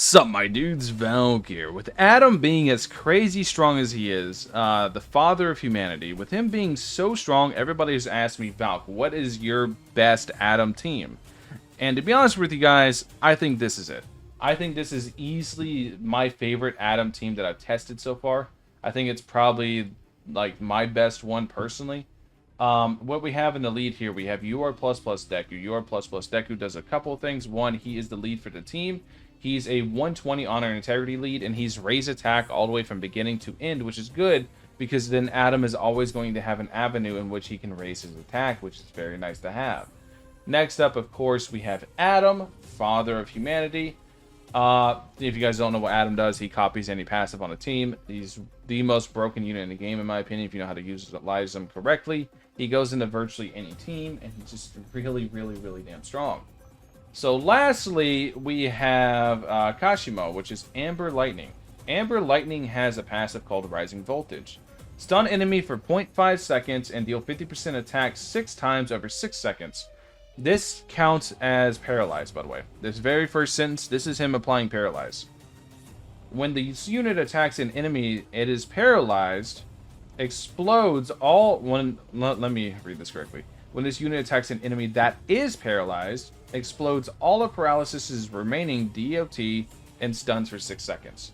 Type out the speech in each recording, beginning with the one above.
Sup, my dudes, Valk here. With Adam being as crazy strong as he is, the father of humanity, with him being so strong, everybody's asked me, Valk, what is your best Adam team? And to be honest with you guys, I think this is it. I think this is easily my favorite Adam team that I've tested so far. I think it's probably like my best one personally. What we have in the lead here, we have UR++ Deku. UR++ Deku does a couple of things. One, he is the lead for the team. He's a 120 honor and integrity lead, and he's raise attack all the way from beginning to end, which is good because then Adam is always going to have an avenue in which he can raise his attack, which is very nice to have. Next up, of course, we have Adam, father of humanity. If you guys don't know what Adam does, he copies any passive on a team. He's the most broken unit in the game, in my opinion, if you know how to utilize them correctly. He goes into virtually any team, and he's just really, really, really damn strong. So lastly, we have Kashimo, which is Amber Lightning. Amber Lightning has a passive called Rising Voltage. Stun enemy for 0.5 seconds and deal 50% attack 6 times over 6 seconds. This counts as paralyzed, by the way. This very first sentence, this is him applying paralyze. When the unit attacks an enemy, it is paralyzed, explodes all... Let me read this correctly. When this unit attacks an enemy that is paralyzed, explodes all of Paralysis' remaining DOT and stuns for 6 seconds.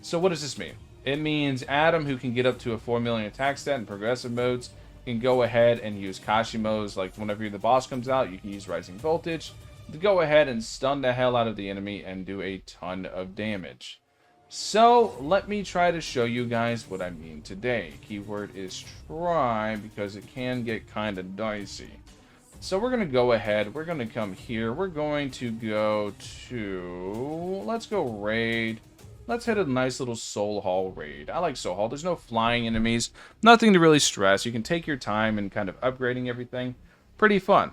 So what does this mean? It means Adam, who can get up to a 4 million attack stat in progressive modes, can go ahead and use Kashimo's, like whenever the boss comes out, you can use Rising Voltage to go ahead and stun the hell out of the enemy and do a ton of damage. So let me try to show you guys what I mean today. Keyword is try because it can get kind of dicey. So we're going to go ahead. We're going to come here. We're going to go to... Let's go raid. Let's hit a nice little Soul Hall raid. I like Soul Hall. There's no flying enemies. Nothing to really stress. You can take your time and kind of upgrading everything. Pretty fun.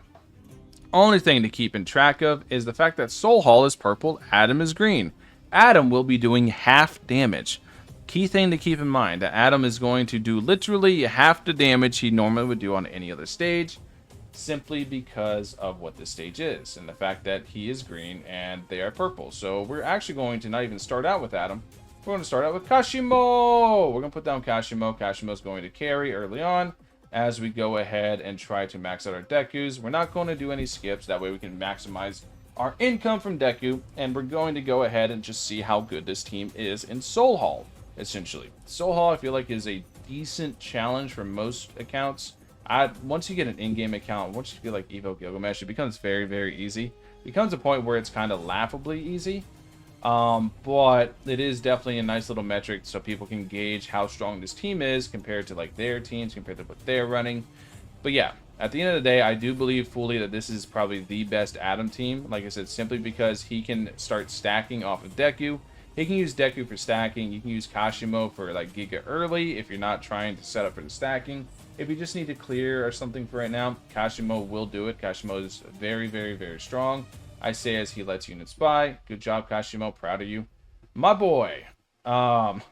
Only thing to keep in track of is the fact that Soul Hall is purple, Adam is green. Adam will be doing half damage. Key thing to keep in mind, that Adam is going to do literally half the damage he normally would do on any other stage, simply because of what this stage is, and the fact that he is green and they are purple. So we're actually going to not even start out with Adam. We're going to start out with Kashimo! We're going to put down Kashimo. Kashimo's going to carry early on as we go ahead and try to max out our Dekus. We're not going to do any skips, that way we can maximize our income from Deku, and we're going to go ahead and just see how good this team is in Soul Hall, essentially. Soul Hall, I feel like, is a decent challenge for most accounts. Once you get an in-game account, once you feel like Evo Gilgamesh, it becomes very, very easy. It becomes a point where it's kind of laughably easy, but it is definitely a nice little metric so people can gauge how strong this team is compared to like their teams, compared to what they're running. But yeah, at the end of the day, I do believe fully that this is probably the best Adam team. Like I said, simply because he can start stacking off of Deku. He can use Deku for stacking. You can use Kashimo for like Giga early if you're not trying to set up for the stacking. If you just need to clear or something for right now, Kashimo will do it. Kashimo is very, very, very strong. I say as he lets units by. Good job, Kashimo. Proud of you. My boy. We're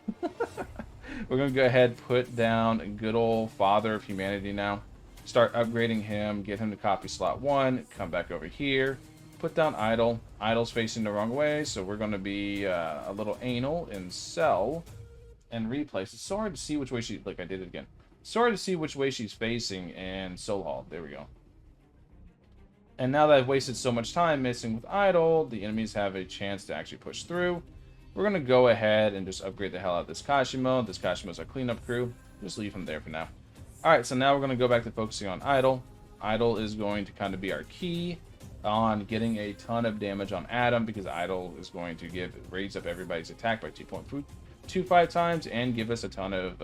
going to go ahead and put down a good old father of humanity now. Start upgrading him, get him to copy slot 1, come back over here, put down Idol. Idol's facing the wrong way, so we're going to be a little anal and sell and replace. It's so hard to see which way she... Look, I did it again. It's hard to see which way she's facing and Soul Hall. There we go. And now that I've wasted so much time missing with Idol, the enemies have a chance to actually push through. We're going to go ahead and just upgrade the hell out of this Kashimo. This Kashimo's our cleanup crew. Just leave him there for now. Alright, so now we're going to go back to focusing on Idol. Idol is going to kind of be our key on getting a ton of damage on Adam, because Idol is going to raise up everybody's attack by 2.25 times and give us a ton of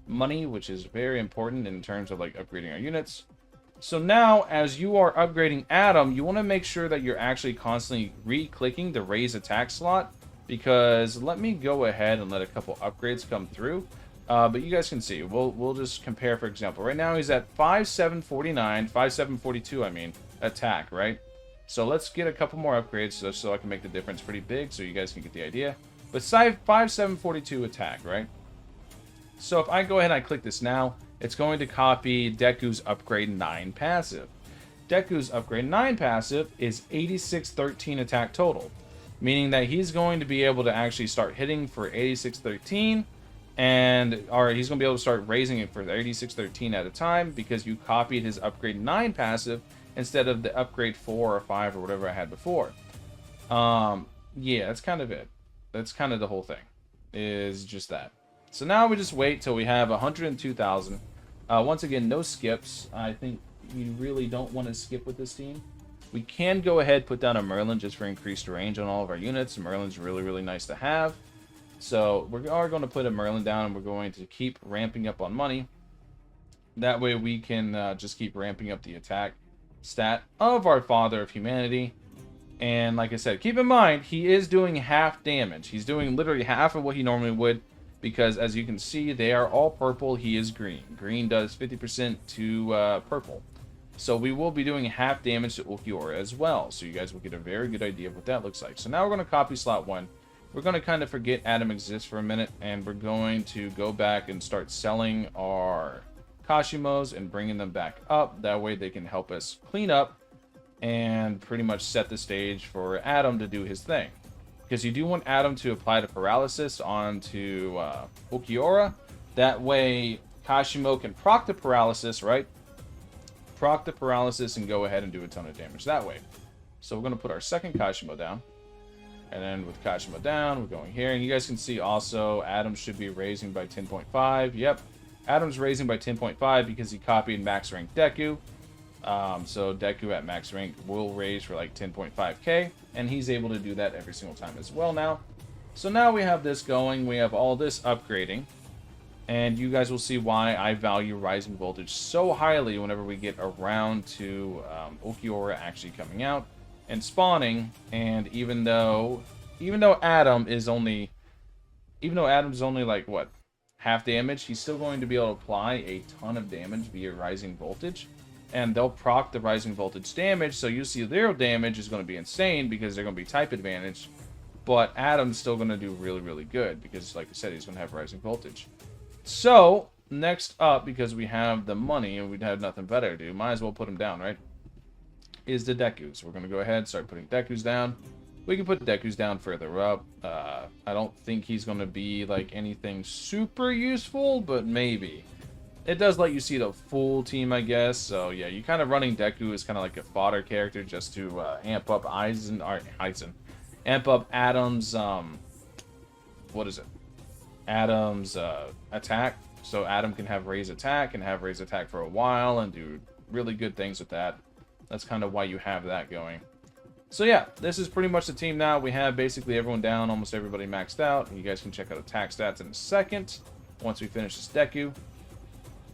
money, which is very important in terms of like upgrading our units. So now, as you are upgrading Adam, you want to make sure that you're actually constantly re-clicking the raise attack slot, because let me go ahead and let a couple upgrades come through. But you guys can see, we'll just compare. For example, right now he's at 5749, 5742, I mean, attack, right? So let's get a couple more upgrades so I can make the difference pretty big so you guys can get the idea. But 5742 attack, right? So if I go ahead and I click this now, it's going to copy Deku's upgrade 9 passive. Deku's upgrade 9 passive is 8613 attack total. meaning that he's going to be able to actually start hitting for 8613, or he's going to be able to start raising it for 8613 at a time because you copied his upgrade 9 passive instead of the upgrade 4 or 5 or whatever I had before. Yeah, that's kind of it. That's kind of the whole thing, is just that. So now we just wait till we have 102,000. Once again, no skips. I think we really don't want to skip with this team. We can go ahead, put down a Merlin just for increased range on all of our units. Merlin's really, really nice to have. So we are going to put a Merlin down, and we're going to keep ramping up on money. That way we can just keep ramping up the attack stat of our Father of Humanity. And like I said, keep in mind, he is doing half damage. He's doing literally half of what he normally would, because as you can see, they are all purple. He is green. Green does 50% to purple. So we will be doing half damage to Ulquiorra as well. So you guys will get a very good idea of what that looks like. So now we're going to copy slot 1. We're going to kind of forget Adam exists for a minute, and we're going to go back and start selling our Kashimos and bringing them back up. That way they can help us clean up and pretty much set the stage for Adam to do his thing. Because you do want Adam to apply the paralysis onto Ulquiorra. That way Kashimo can proc the paralysis, right? Proc the paralysis and go ahead and do a ton of damage that way. So we're going to put our second Kashimo down. And then with Kashimo down, we're going here. And you guys can see also Adam should be raising by 10.5. Yep. Adam's raising by 10.5 because he copied max rank Deku. So Deku at max rank will raise for like 10.5k, and he's able to do that every single time as well now. So now we have this going, we have all this upgrading, and you guys will see why I value Rising Voltage so highly whenever we get around to Ulquiorra actually coming out and spawning. And even though Adam's only like what, half damage, he's still going to be able to apply a ton of damage via Rising Voltage. And they'll proc the Rising Voltage damage, so you see their damage is going to be insane because they're going to be type advantage. But Adam's still going to do really, really good because, like I said, he's going to have Rising Voltage. So, next up, because we have the money and we'd have nothing better to do, might as well put him down, right? Is the Deku. So we're going to go ahead and start putting Dekus down. We can put Dekus down further up. I don't think he's going to be like anything super useful, but maybe. It does let you see the full team, I guess. So yeah, you kind of running Deku is kind of like a fodder character just to amp up amp up Adam's Adam's attack. So Adam can have raise attack and have raise attack for a while and do really good things with that. That's kind of why you have that going. So yeah, this is pretty much the team now. We have basically everyone down, almost everybody maxed out. You guys can check out attack stats in a second once we finish this Deku.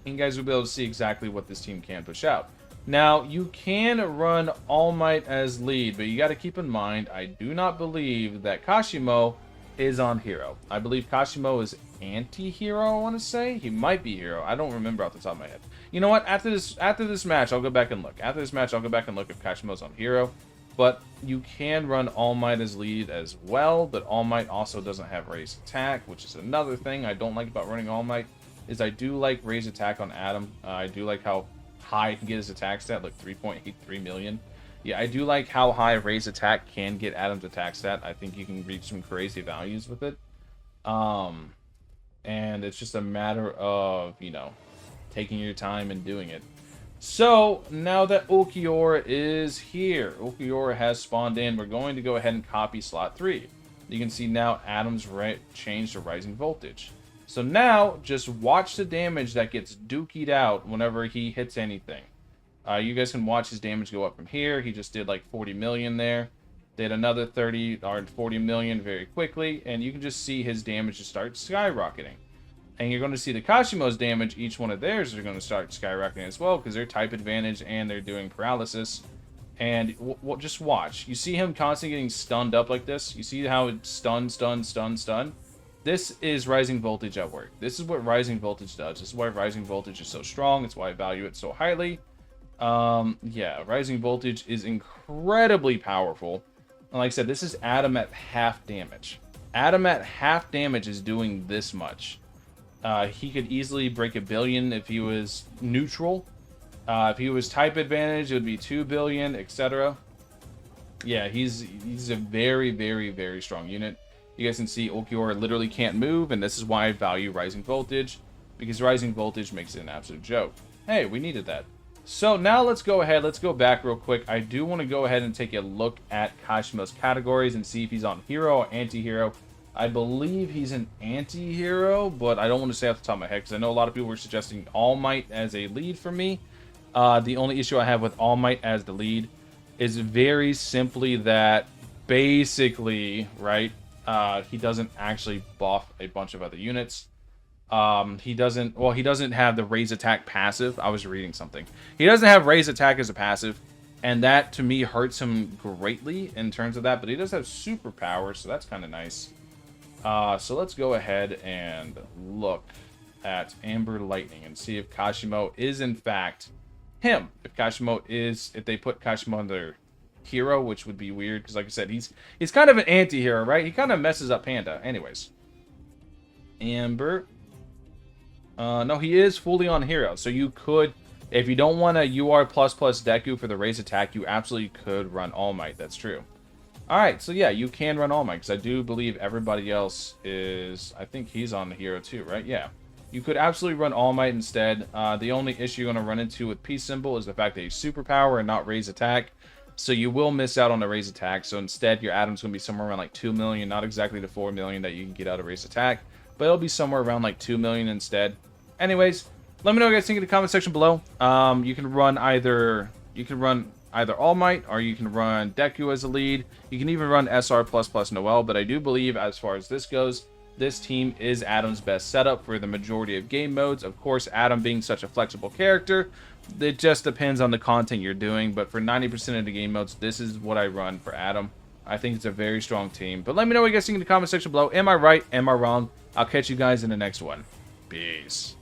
And you guys will be able to see exactly what this team can push out. Now, you can run All Might as lead, but you got to keep in mind, I do not believe that Kashimo is on hero. I believe Kashimo is anti-hero, I want to say. He might be hero. I don't remember off the top of my head. You know what? After this match, I'll go back and look. After this match, I'll go back and look if Kashimo's on hero. But you can run All Might as lead as well, but All Might also doesn't have raised attack, which is another thing I don't like about running All Might. Is I do like raise attack on Adam. I do like how high he can get his attack stat, like 3.83 million. Yeah, I do like how high raise attack can get Adam's attack stat. I think you can reach some crazy values with it. And it's just a matter of, you know, taking your time and doing it. So, now that Ulquiorra is here, Ulquiorra has spawned in, we're going to go ahead and copy slot 3. You can see now Adam's changed to Rising Voltage. So now, just watch the damage that gets dookied out whenever he hits anything. You guys can watch his damage go up from here. He just did like 40 million there. Did another 30 or 40 million very quickly. And you can just see his damage just start skyrocketing. And you're going to see the Kashimo's damage. Each one of theirs are going to start skyrocketing as well because they're type advantage and they're doing paralysis. And just watch. You see him constantly getting stunned up like this. You see how it's stun. This is Rising Voltage at work. This is what Rising Voltage does. This is why Rising Voltage is so strong. It's why I value it so highly. Yeah, Rising Voltage is incredibly powerful. And like I said, this is Adam at half damage. Adam at half damage is doing this much. He could easily break 1 billion if he was neutral. If he was type advantage, it would be 2 billion, etc. Yeah, he's a very, very, very strong unit. You guys can see Ulquiorra literally can't move, and this is why I value Rising Voltage, because Rising Voltage makes it an absolute joke. Hey, we needed that. So now let's go ahead, let's go back real quick. I do want to go ahead and take a look at Kashimo's categories and see if he's on hero or anti-hero. I believe he's an anti-hero, but I don't want to say off the top of my head, because I know a lot of people were suggesting All Might as a lead for me. The only issue I have with All Might as the lead is very simply that basically, right, he doesn't actually buff a bunch of other units. He doesn't have the raise attack passive. I was reading something. He doesn't have raise attack as a passive, and that to me hurts him greatly in terms of that, but he does have superpower, so that's kind of nice. So let's go ahead and look at Amber Lightning and see if Kashimo is in fact him. If they put Kashimo under hero, which would be weird, because like I said, he's kind of an anti-hero, right? He kind of messes up Panda. Anyways. Amber. No, he is fully on hero. So you could, if you don't want a UR++ Deku for the raise attack, you absolutely could run All Might. That's true. Alright, so yeah, you can run All Might, because I do believe everybody else is, I think he's on the hero too, right? Yeah. You could absolutely run All Might instead. The only issue you're going to run into with Peace Symbol is the fact that he's superpower and not raise attack. So you will miss out on the raise attack. So instead, your Atom's going to be somewhere around like 2 million, not exactly the 4 million that you can get out of raise attack, but it'll be somewhere around like 2 million instead. Anyways, let me know what you guys think in the comment section below. You can run either All Might, or you can run Deku as a lead. You can even run SR++ Noel, but I do believe, as far as this goes, this team is Adam's best setup for the majority of game modes. Of course, Adam being such a flexible character, it just depends on the content you're doing, but for 90% of the game modes, this is what I run for Adam. I think it's a very strong team. But let me know what you guys think in the comment section below. Am I right? Am I wrong? I'll catch you guys in the next one. Peace.